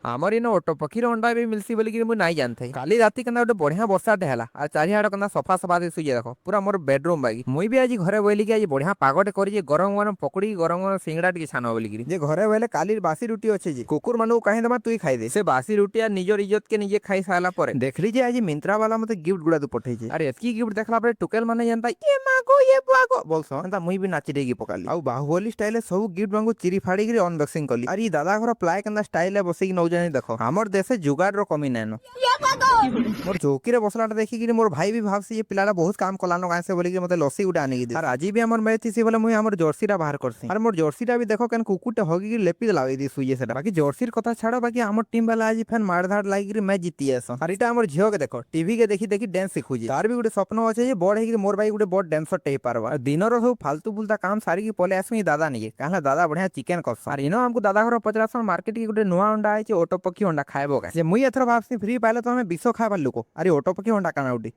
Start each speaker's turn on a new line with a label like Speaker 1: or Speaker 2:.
Speaker 1: हमर इन ऑटो पक्षी अंडा भी मिलसी बोली कि नाई जानते काली राती केना गोटे बढ़िया बर्षाटे है आ चारिआड केना सफा सफा शुए देख पूरा मोर बेडरूम बागी मुई भी आज घरे बोली कि आज बढ़िया पागटे कर गरम गरम पकड़ी गरम गरम सिंगड़ा टी छान बोलिकी जे घरे बोले काली बासी रुटी अच्छे जे कुकुर मान कहीं दमा तुई खाई दे से बासी रुटी निजर इज्जत के निजे खाई सारा पर देखली जे आज मिंत्रा वाला मते गिफ्ट गुड़ा तू पठे अरे एतकी गिफ्ट देखला पर टुकेल माने जानता ये मागो ये बागो बोलसो एंता मुई भी नाची देगी पकाली आ बाहुबली स्टाइल सब गिफ्ट मांगो चिरी फाड़ी के अनबॉक्सिंग कली अरे दादा घर प्लाय केंदा स्टाइल बसिक नौ जानी देखो हमर देशे जुगाड़ रो कमी नैनो मोर चौकी रे बसलाटा देखि मोर भाई भी भाबसी ये पिलाटा बहुत काम कलानो गाय से बोली कि मते लस्सी उडा आनी दी और आज भी हमर मैच थी बोले मुई हमर जर्सीटा बाहर करसी और मोर जर्सीटा भी देखो केन कुकुटे होगी कि लेपि दलावे दी सुइए सेटा बाकी जर्सीर कथा छाड़ो बाकी हमर टीम वाला आज फैन मारधाड़ लागिरी मैच जीती आस और इटा हमर झियो के देखो टीवी के देखि देखि डांस सिखुजी तार भी गुटे स्वप्न अछि जे बड़ हेकि मोर भाई गुटे बड़ डांसर टे पारबा दिन रो सब फालतू बुलता काम सारी की पले आसमी दादा नहीं कहला दादा बढ़िया चिकन कस और इनो हमको दादा घर पचरासन मार्केट की गुटे नुआ अंडा आइछ ऑटो पक्षी अंडा खाएबो जे मुई एथर भाबसी फ्री पाइले तो हमें 20 खाइबार लोक अरे ऑटो पक्षी अंडा काना उडी।